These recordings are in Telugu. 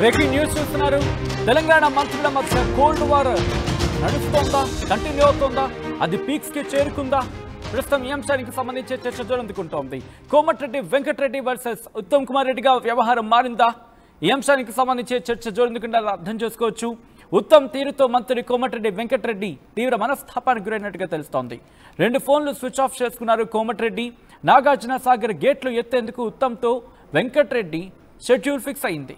బ్రేకింగ్ న్యూస్ చూస్తున్నారు. తెలంగాణ మంత్రుల మధ్య కోల్డ్ వార్ నడుస్తోందా, కంటిన్యూ అవుతోందా, అది పీక్స్ కి చేరుకుందా? ప్రస్తుతం ఈ అంశానికి సంబంధించి చర్చ జోరందుకుంటోంది. కోమటిరెడ్డి వెంకటరెడ్డి వర్సెస్ ఉత్తమ్ కుమార్ రెడ్డిగా వ్యవహారం మారిందా? ఈ అంశానికి సంబంధించి చర్చ జోరందుకుంటే అర్థం చేసుకోవచ్చు. ఉత్తమ్ తీరుతో మంత్రి కోమటిరెడ్డి వెంకటరెడ్డి తీవ్ర మనస్తాపానికి గురైనట్టుగా తెలుస్తోంది. 2 ఫోన్లు స్విచ్ ఆఫ్ చేసుకున్నారు కోమటిరెడ్డి. నాగార్జున సాగర్ గేట్లు ఎత్తేందుకు ఉత్తమ్తో వెంకటరెడ్డి షెడ్యూల్ ఫిక్స్ అయింది.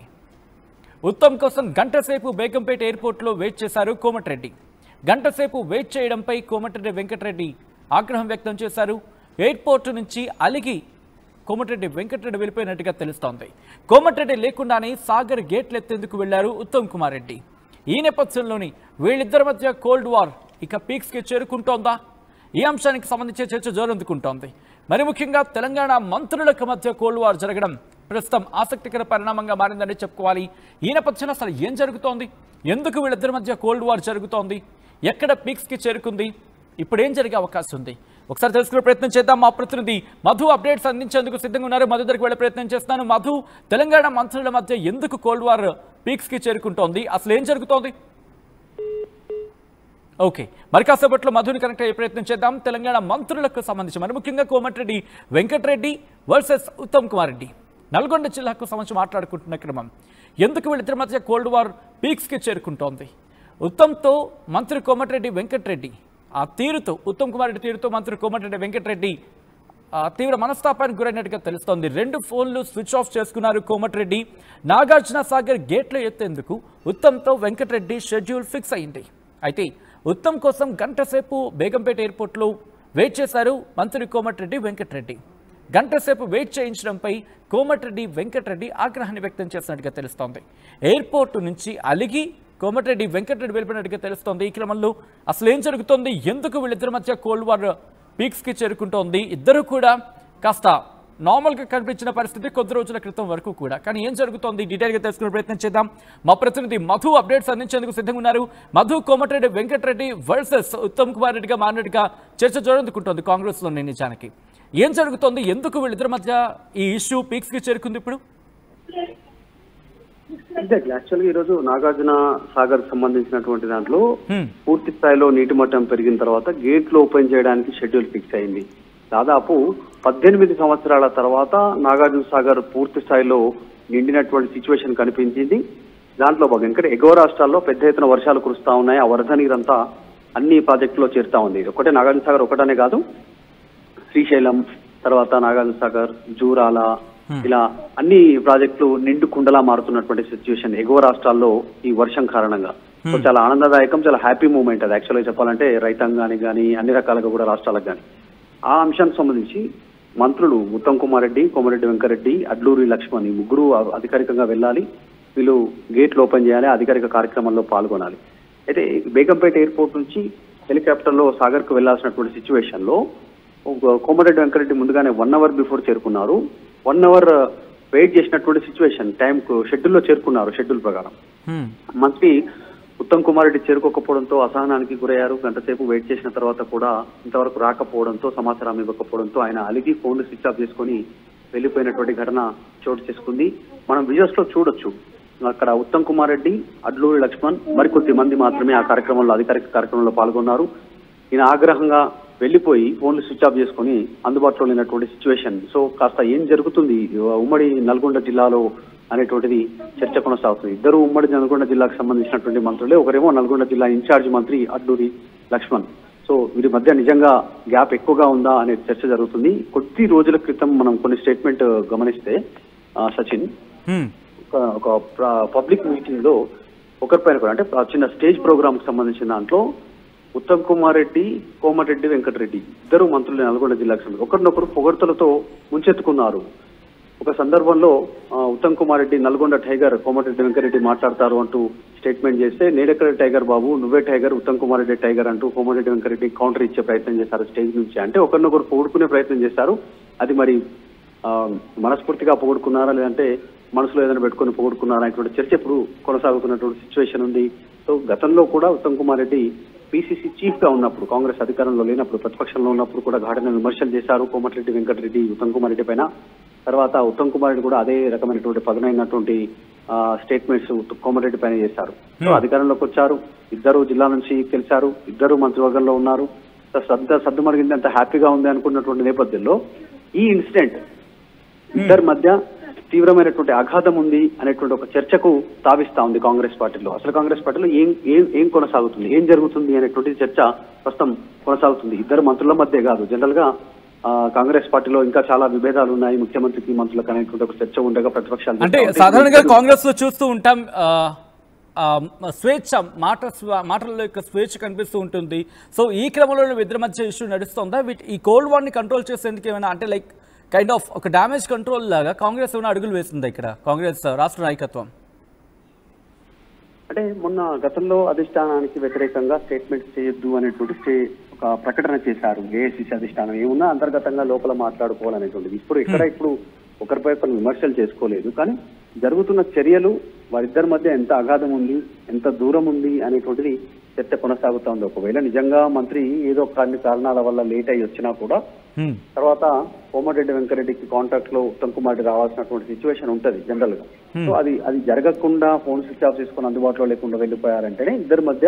ఉత్తమ్ కోసం గంటసేపు బేగంపేట ఎయిర్పోర్ట్లో వెయిట్ చేశారు కోమటిరెడ్డి. గంటసేపు వెయిట్ చేయడంపై కోమటిరెడ్డి వెంకటరెడ్డి ఆగ్రహం వ్యక్తం చేశారు. ఎయిర్పోర్టు నుంచి అలిగి కోమటిరెడ్డి వెంకటరెడ్డి వెళ్ళిపోయినట్టుగా తెలుస్తోంది. కోమటిరెడ్డి లేకుండానే సాగర్ గేట్లు ఎత్తేందుకు వెళ్లారు ఉత్తమ్ కుమార్ రెడ్డి. ఈ నేపథ్యంలోని వీళ్ళిద్దరి మధ్య కోల్డ్ వార్ ఇక పీక్స్ కి చేరుకుంటోందా? ఈ అంశానికి సంబంధించి చర్చ జోరందుకుంటోంది. మరి ముఖ్యంగా తెలంగాణ మంత్రులకు మధ్య కోల్డ్ వార్ జరగడం ప్రస్తుతం ఆసక్తికర పరిణామంగా మారిందని చెప్పుకోవాలి. ఈ నేపథ్యంలో అసలు ఏం జరుగుతోంది? ఎందుకు వీళ్ళిద్దరి మధ్య కోల్డ్ వార్ జరుగుతోంది? ఎక్కడ పీక్స్ కి చేరుకుంది? ఇప్పుడు ఏం జరిగే అవకాశం ఉంది? ఒకసారి తెలుసుకునే ప్రయత్నం చేద్దాం. మా ప్రతినిధి మధు అప్డేట్స్ అందించేందుకు సిద్ధంగా ఉన్నారు. మధు దగ్గరికి వెళ్ళే ప్రయత్నం చేస్తున్నాను. మధు, తెలంగాణ మంత్రుల మధ్య ఎందుకు కోల్డ్ వార్ పీక్స్ కి చేరుకుంటోంది? అసలు ఏం జరుగుతోంది? ఓకే, మరి కాసేపట్లో మధుని కనెక్ట్ అయ్యే ప్రయత్నం చేద్దాం. తెలంగాణ మంత్రులకు సంబంధించి మరి ముఖ్యంగా కోమటిరెడ్డి వెంకటరెడ్డి వర్సెస్ ఉత్తమ్ కుమార్ రెడ్డి నల్గొండ జిల్లాకు సంబంధించి మాట్లాడుకుంటున్న క్రమం ఎందుకు వీళ్ళిద్దరి మధ్య కోల్డ్ వార్ పీక్స్ కి చేరుకుంటోంది? ఉత్తమ్తో మంత్రి కోమటిరెడ్డి వెంకటరెడ్డి ఆ తీరుతో, ఉత్తమ్ కుమార్ రెడ్డి తీరుతో మంత్రి కోమటిరెడ్డి వెంకటరెడ్డి తీవ్ర మనస్తాపానికి గురైనట్టుగా తెలుస్తోంది. 2 ఫోన్లు స్విచ్ ఆఫ్ చేసుకున్నారు కోమటిరెడ్డి. నాగార్జున సాగర్ గేట్లు ఎత్తేందుకు ఉత్తమ్తో వెంకటరెడ్డి షెడ్యూల్ ఫిక్స్ అయింది. అయితే ఉత్తమ్ కోసం గంటసేపు బేగంపేట ఎయిర్పోర్ట్లో వెయిట్ చేశారు మంత్రి కోమటిరెడ్డి వెంకటరెడ్డి. గంటసేపు వెయిట్ చేయించడంపై కోమటిరెడ్డి వెంకటరెడ్డి ఆగ్రహాన్ని వ్యక్తం చేసినట్టుగా తెలుస్తోంది. ఎయిర్పోర్టు నుంచి అలిగి కోమటిరెడ్డి వెంకటరెడ్డి వెళ్ళిపోయినట్టుగా తెలుస్తోంది. ఈ క్రమంలో అసలు ఏం జరుగుతోంది? ఎందుకు వీళ్ళిద్దరి మధ్య కోల్డ్ వార్ పీక్స్ కి చేరుకుంటోంది? ఇద్దరు కూడా కాస్త నార్మల్గా కనిపించిన పరిస్థితి కొద్ది రోజుల క్రితం వరకు కూడా. కానీ ఏం జరుగుతోంది? డీటెయిల్గా తెలుసుకునే ప్రయత్నం చేద్దాం. మా ప్రతినిధి మధు అప్డేట్స్ అందించేందుకు సిద్ధంగా ఉన్నారు. మధు, కోమటిరెడ్డి వెంకటరెడ్డి వర్సెస్ ఉత్తమ్ కుమార్ రెడ్డిగా మారినట్టుగా చర్చ జోరందుకుంటోంది కాంగ్రెస్లో. నిజానికి ఏం జరుగుతోంది? ఎందుకు వీళ్ళిద్దరి మధ్య ఈ ఇష్యూ పీక్స్ కి చేరుకుంది ఇప్పుడు? ఎగ్జాక్ట్లీ. యాక్చువల్గా ఈరోజు నాగార్జున సాగర్ సంబంధించినటువంటి దాంట్లో పూర్తి స్థాయిలో నీటి మట్టం పెరిగిన తర్వాత గేట్లు ఓపెన్ చేయడానికి షెడ్యూల్ ఫిక్స్ అయింది. దాదాపు 18 సంవత్సరాల తర్వాత నాగార్జున సాగర్ పూర్తి స్థాయిలో నిండినటువంటి సిచ్యువేషన్ కనిపించింది. దాంట్లో భాగంగా ఇక్కడ ఎగువ రాష్ట్రాల్లో పెద్ద ఎత్తున వర్షాలు కురుస్తా ఉన్నాయి. ఆ వరద నీరంతా అన్ని ప్రాజెక్టులో చేరుతా ఉంది. ఒకటే నాగార్జున సాగర్ ఒకటనే కాదు, శ్రీశైలం, తర్వాత నాగార్జున సాగర్, జూరాల, ఇలా అన్ని ప్రాజెక్టులు నిండు కుండలా మారుతున్నటువంటి సిచ్యువేషన్ ఎగువ రాష్ట్రాల్లో ఈ వర్షం కారణంగా. సో చాలా ఆనందదాయకం, చాలా హ్యాపీ మూమెంట్ అది. యాక్చువల్గా చెప్పాలంటే రైతాంగానికి కానీ అన్ని రకాలుగా కూడా రాష్ట్రాలకు కానీ. ఆ అంశానికి సంబంధించి మంత్రులు ఉత్తమ్ కుమార్ రెడ్డి, కోమటిరెడ్డి వెంకటరెడ్డి, అడ్లూరి లక్ష్మణ్ ఈ ముగ్గురు అధికారికంగా వెళ్ళాలి. వీళ్ళు గేట్లు ఓపెన్ చేయాలి, అధికారిక కార్యక్రమంలో పాల్గొనాలి. అయితే బేగంపేట ఎయిర్పోర్ట్ నుంచి హెలికాప్టర్లో సాగర్కు వెళ్లాల్సినటువంటి సిచ్యువేషన్ లో కోమటిరెడ్డి వెంకటరెడ్డి ముందుగానే 1 అవర్ బిఫోర్ చేరుకున్నారు. 1 అవర్ వెయిట్ చేసినటువంటి సిచ్యువేషన్ టైంకు షెడ్యూల్లో చేరుకున్నారు. షెడ్యూల్ ప్రకారం మంత్రి ఉత్తమ్ కుమార్ రెడ్డి చేరుకోకపోవడంతో అసహనానికి గురయ్యారు. గంటసేపు వెయిట్ చేసిన తర్వాత కూడా ఇంతవరకు రాకపోవడంతో, సమాచారం ఇవ్వకపోవడంతో ఆయన అలిగి ఫోన్ స్విచ్ ఆఫ్ చేసుకుని వెళ్లిపోయినటువంటి ఘటన చోటు చేసుకుంది. మనం విజువల్స్ లో చూడొచ్చు. అక్కడ ఉత్తమ్ కుమార్ రెడ్డి, అడ్లూరి లక్ష్మణ్ మరికొద్ది మంది మాత్రమే ఆ కార్యక్రమంలో, అధికారిక కార్యక్రమంలో పాల్గొన్నారు. ఈయన ఆగ్రహంగా వెళ్లిపోయి ఫోన్లు స్విచ్ ఆఫ్ చేసుకుని అందుబాటులో లేనటువంటి సిచ్యువేషన్. సో కాస్త ఏం జరుగుతుంది ఉమ్మడి నల్గొండ జిల్లాలో అనేటువంటిది చర్చ కొనసాగుతుంది. ఇద్దరు ఉమ్మడి నల్గొండ జిల్లాకు సంబంధించినటువంటి మంత్రులే. ఒకరేమో నల్గొండ జిల్లా ఇన్ఛార్జ్ మంత్రి అడ్లూరి లక్ష్మణ్. సో వీరి మధ్య నిజంగా గ్యాప్ ఎక్కువగా ఉందా అనే చర్చ జరుగుతుంది. కొద్ది రోజుల క్రితం మనం కొన్ని స్టేట్మెంట్ గమనిస్తే సచిన్ ఒక పబ్లిక్ మీటింగ్ లో ఒకరిపైన కూడా, అంటే చిన్న స్టేజ్ ప్రోగ్రామ్ కి సంబంధించిన దాంట్లో ఉత్తమ్ కుమార్ రెడ్డి, కోమటిరెడ్డి వెంకటరెడ్డి ఇద్దరు మంత్రులు నల్గొండ జిల్లాకు సంబంధించి ఒకరినొకరు పొగడ్తలతో ముంచెత్తుకున్నారు. ఒక సందర్భంలో ఉత్తమ్ కుమార్ రెడ్డి నల్గొండ టైగర్, కోమటిరెడ్డి వెంకటరెడ్డి మాట్లాడతారు అంటూ స్టేట్మెంట్ చేస్తే, నేనెక్కడ టైగర్ బాబు, నువ్వే టైగర్, ఉత్తమ్ కుమార్ రెడ్డి టైగర్ అంటూ కోమటిరెడ్డి వెంకటరెడ్డి కౌంటర్ ఇచ్చే ప్రయత్నం చేశారు స్టేజ్ నుంచి. అంటే ఒకరినొకరు పొగుడుకునే ప్రయత్నం చేశారు. అది మరి మనస్ఫూర్తిగా పొగుడుకున్నారా లేదంటే మనసులో ఏదైనా పెట్టుకుని పొగుడుకున్నారా అనేటువంటి చర్చ ఇప్పుడు కొనసాగుతున్నటువంటి సిచ్యువేషన్ ఉంది. సో గతంలో కూడా ఉత్తమ్ కుమార్ రెడ్డి పీసీసీ చీఫ్ గా ఉన్నప్పుడు, కాంగ్రెస్ అధికారంలో లేనప్పుడు, ప్రతిపక్షంలో ఉన్నప్పుడు కూడా ఘాటైన విమర్శలు చేశారు కోమటిరెడ్డి వెంకటరెడ్డి ఉత్తమ్ కుమార్ రెడ్డి పైన. తర్వాత ఉత్తమ్ కుమార్ రెడ్డి కూడా అదే రకమైనటువంటి పదునైనటువంటి స్టేట్మెంట్స్ కోమటిరెడ్డి పైన చేశారు. సో అధికారంలోకి వచ్చారు, ఇద్దరు జిల్లా నుంచి గెలిచారు, ఇద్దరు మంత్రివర్గంలో ఉన్నారు, సద్దుమరిగింది అంత హ్యాపీగా ఉంది అనుకున్నటువంటి నేపథ్యంలో ఈ ఇన్సిడెంట్ ఇద్దరి మధ్య తీవ్రమైనటువంటి అఘాతం ఉంది అనేటువంటి ఒక చర్చకు తావిస్తా ఉంది కాంగ్రెస్ పార్టీలో. అసలు కాంగ్రెస్ పార్టీలో ఏం కొనసాగుతుంది, ఏం జరుగుతుంది అనేటువంటి చర్చ ప్రస్తుతం కొనసాగుతుంది. ఇద్దరు మంత్రుల మధ్య కాదు, జనరల్ గా కాంగ్రెస్ పార్టీలో ఇంకా చాలా విభేదాలు ఉన్నాయి, ముఖ్యమంత్రికి మంత్రులకు అనేటువంటి ఒక చర్చ ఉండగా ప్రతిపక్షాలు అంటే సాధారణంగా కాంగ్రెస్ లో చూస్తూ ఉంటాం స్వేచ్ఛ మాటల యొక్క స్వేచ్ఛ కనిపిస్తూ ఉంటుంది. సో ఈ క్రమంలో ఇద్దరి మధ్య ఇష్యూ నడుస్తుందా? ఈ కోల్డ్ వార్ ని కంట్రోల్ చేసేందుకు ఏమైనా అంటే లైక్ కైండ్ ఆఫ్ ఒక డ్యామేజ్ కంట్రోల్ లాగా కాంగ్రెస్ ఏమైనా అడుగులు వేసిందా ఇక్కడ కాంగ్రెస్ రాష్ట్ర నాయకత్వం? అంటే మొన్న గతంలో అధిష్టానానికి వ్యతిరేకంగా స్టేట్మెంట్స్ చేయొద్దు అనేటువంటి ఒక ప్రకటన చేశారు ఏఐసీసీ అధిష్టానం. ఏమున్నా అంతర్గతంగా లోపల మాట్లాడుకోవాలనేటువంటిది. ఇప్పుడు ఒకరిపై ఒకరు విమర్శలు చేసుకోలేదు, కానీ జరుగుతున్న చర్యలు వారిద్దరి మధ్య ఎంత అగాధం ఉంది, ఎంత దూరం ఉంది అనేటువంటిది చర్చ కొనసాగుతా ఉంది. ఒకవేళ నిజంగా మంత్రి ఏదో కొన్ని కారణాల వల్ల లేట్ అయ్యి వచ్చినా కూడా తర్వాత కోమటిరెడ్డి వెంకరెడ్డికి కాంటాక్ట్ లో ఉత్తమ్ కుమార్ రెడ్డి రావాల్సినటువంటి సిచ్యువేషన్ ఉంటది జనరల్ గా. సో అది జరగకుండా ఫోన్ స్విచ్ ఆఫ్ చేసుకుని అందుబాటులో లేకుండా వెళ్ళిపోయారంటేనే ఇద్దరి మధ్య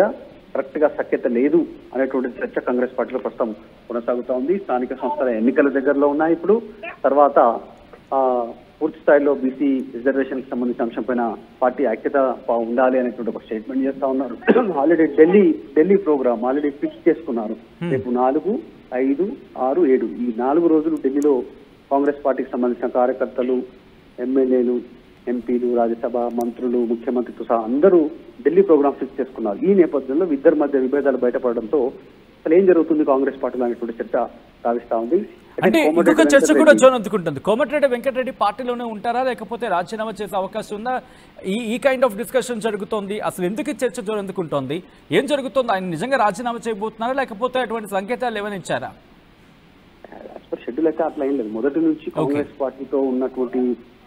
కరెక్ట్ గా సఖ్యత లేదు అనేటువంటి చర్చ కాంగ్రెస్ పార్టీలో ప్రస్తుతం కొనసాగుతా ఉంది. స్థానిక సంస్థల ఎన్నికల దగ్గరలో ఉన్నాయి ఇప్పుడు. తర్వాత పూర్తి స్థాయిలో బీసీ రిజర్వేషన్ కి సంబంధించిన అంశం పైన పార్టీ ఐక్యత ఉండాలి అనేటువంటి ఒక స్టేట్మెంట్ చేస్తా ఉన్నారు. Already Delhi program already fix చేసుకున్నారు. రేపు 4, 5, 6, 7 ఈ 4 రోజులు ఢిల్లీలో కాంగ్రెస్ పార్టీకి సంబంధించిన కార్యకర్తలు, ఎమ్మెల్యేలు, ఎంపీలు, రాజ్యసభ మంత్రులు, ముఖ్యమంత్రితో సహా అందరూ ఢిల్లీ ప్రోగ్రామ్ ఫిక్స్ చేసుకున్నారు. ఈ నేపథ్యంలో ఇద్దరి మధ్య విభేదాలు బయటపడడంతో అసలు ఏం జరుగుతుంది కాంగ్రెస్ పార్టీలో అనేటువంటి చర్చ సాగిస్తా ఉంది. అంటే ఇంకొక చర్చ కూడా జోన్ అందుకుంటుంది. కోమటిరెడ్డి వెంకటరెడ్డి పార్టీలోనే ఉంటారా, లేకపోతే రాజీనామా చేసే అవకాశం ఉందా? ఈ కైండ్ ఆఫ్ డిస్కషన్ జరుగుతోంది. అసలు ఎందుకు చర్చ జోన్ అందుకుంటోంది? ఏం జరుగుతుంది? ఆయన నిజంగా రాజీనామా చేయబోతున్నారా, లేకపోతే అటువంటి సంకేతాలు ఏమైనా ఇచ్చారా? షెడ్యూల్ అయితే అట్లా ఏం లేదు. మొదటి నుంచి కాంగ్రెస్ పార్టీతో ఉన్నటువంటి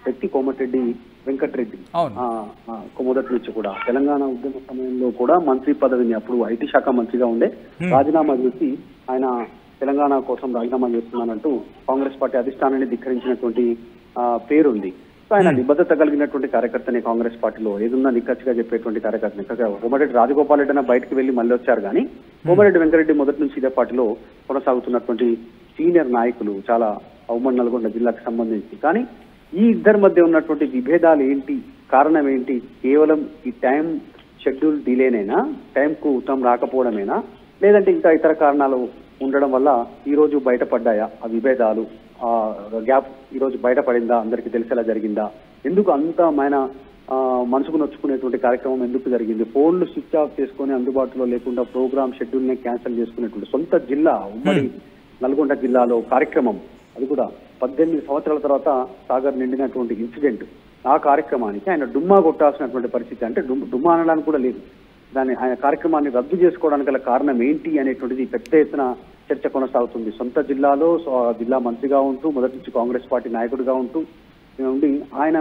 వ్యక్తి కోమటిరెడ్డి వెంకటరెడ్డి మొదటి నుంచి కూడా తెలంగాణ ఉద్యమ సమయంలో కూడా మంత్రి పదవిని అప్పుడు ఐటీ శాఖ మంత్రిగా ఉండే రాజీనామా చేసి ఆయన తెలంగాణ కోసం రాజీనామా చేస్తున్నానంటూ కాంగ్రెస్ పార్టీ అధిష్టానాన్ని ధిక్కరించినటువంటి పేరుంది. సో ఆయన నిబద్ధత కలిగినటువంటి కార్యకర్తని కాంగ్రెస్ పార్టీలో ఏదున్నా నిక్కచ్చిగా చెప్పేటువంటి కార్యకర్త. కోమటిరెడ్డి రాజగోపాల్ రెడ్డి అయినా బయటకు వెళ్లి మళ్ళీ వచ్చారు, కానీ కోమటిరెడ్డి వెంకరెడ్డి మొదటి నుంచి ఇదే పార్టీలో కొనసాగుతున్నటువంటి సీనియర్ నాయకులు చాలా ఉమ్మడి నల్గొండ జిల్లాకు సంబంధించి. కానీ ఈ ఇద్దరి మధ్య ఉన్నటువంటి విభేదాలు ఏంటి, కారణం ఏంటి? కేవలం ఈ టైం షెడ్యూల్ డిలేనేనా, టైంకు ఉత్తమం రాకపోవడమేనా, లేదంటే ఇంకా ఇతర కారణాలు ఉండడం వల్ల ఈ రోజు బయటపడ్డాయా ఆ విభేదాలు? ఆ గ్యాప్ ఈ రోజు బయటపడిందా, అందరికీ తెలిసేలా జరిగిందా? ఎందుకు అంత ఆయన మనసుకు నొచ్చుకునేటువంటి కార్యక్రమం ఎందుకు జరిగింది? ఫోన్లు స్విచ్ ఆఫ్ చేసుకుని అందుబాటులో లేకుండా ప్రోగ్రామ్ షెడ్యూల్ ని క్యాన్సిల్ చేసుకునేటువంటి సొంత జిల్లా ఉమ్మడి నల్గొండ జిల్లాలో కార్యక్రమం, అది కూడా 18 సంవత్సరాల తర్వాత సాగర్ నిండినటువంటి ఇన్సిడెంట్. ఆ కార్యక్రమానికి ఆయన డుమ్మా కొట్టాల్సినటువంటి పరిస్థితి, అంటే డుమ్మా అనడానికి కూడా లేదు. ఆయన కార్యక్రమాన్ని రద్దు చేసుకోవడానికి గల కారణం ఏంటి అనేటువంటిది పెద్ద ఎత్తున చర్చ కొనసాగుతుంది. సొంత జిల్లాలో జిల్లా మంత్రిగా ఉంటూ మొదటి నుంచి కాంగ్రెస్ పార్టీ నాయకుడిగా ఉంటూ ఉండి ఆయన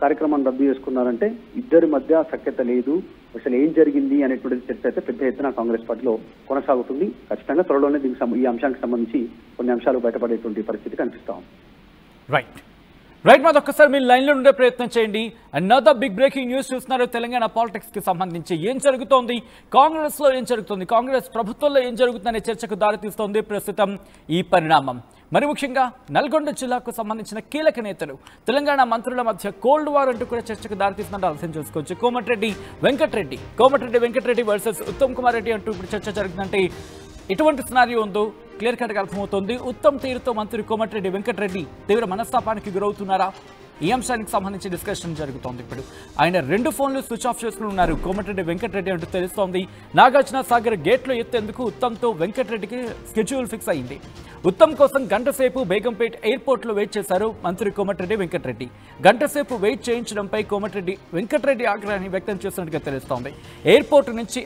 కార్యక్రమాన్ని రద్దు చేసుకున్నారంటే ఇద్దరి మధ్య సఖ్యత లేదు, అసలు ఏం జరిగింది అనేటువంటి చర్చ అయితే పెద్ద ఎత్తున కాంగ్రెస్ పార్టీలో కొనసాగుతుంది. ఖచ్చితంగా త్వరలోనే ఈ అంశానికి సంబంధించి కొన్ని అంశాలు బయటపడేటువంటి పరిస్థితి కనిపిస్తా ఉంది. రైట్ మాది ఒక్కసారి మీరు లైన్లో ఉండే ప్రయత్నం చేయండి. అనదర్ బిగ్ బ్రేకింగ్ న్యూస్ చూస్తున్నారు. తెలంగాణ పాలిటిక్స్కి సంబంధించి ఏం జరుగుతోంది, కాంగ్రెస్లో ఏం జరుగుతుంది, కాంగ్రెస్ ప్రభుత్వంలో ఏం జరుగుతుందనే చర్చకు దారితీస్తోంది ప్రస్తుతం ఈ పరిణామం. మరి ముఖ్యంగా నల్గొండ జిల్లాకు సంబంధించిన కీలక నేతలు, తెలంగాణ మంత్రుల మధ్య కోల్డ్ వార్ అంటూ కూడా చర్చకు దారితీస్తున్నట్టు అర్థం చేసుకోవచ్చు. కోమటిరెడ్డి వెంకటరెడ్డి వర్సెస్ ఉత్తమ్ కుమార్ రెడ్డి అంటూ ఇప్పుడు చర్చ జరుగుతుందంటే ఎటువంటి సినారియో ఉందో క్లియర్ కట్గా అర్థమవుతోంది. ఉత్తమ్ తీరుతో మంత్రి కోమటిరెడ్డి వెంకటరెడ్డి తీవ్ర మనస్తాపానికి గురవుతున్నారా? ఈ అంశానికి సంబంధించి డిస్కషన్ జరుగుతోంది. ఇప్పుడు ఆయన 2 ఫోన్లు స్విచ్ ఆఫ్ చేసుకుని ఉన్నారు కోమటిరెడ్డి వెంకటరెడ్డి అంటూ తెలుస్తోంది. నాగార్జున సాగర్ గేట్లో ఎత్తేందుకు ఉత్తమ్తో వెంకటరెడ్డికి స్కెడ్యూల్ ఫిక్స్ అయింది. ఉత్తమ్ కోసం గంటసేపు బేగంపేట్ ఎయిర్పోర్ట్లో వెయిట్ చేశారు మంత్రి కోమటిరెడ్డి వెంకటరెడ్డి. గంటసేపు వెయిట్ చేయించడంపై కోమటిరెడ్డి వెంకటరెడ్డి ఆగ్రహాన్ని వ్యక్తం చేస్తున్నట్టుగా తెలుస్తోంది. ఎయిర్పోర్ట్ నుంచి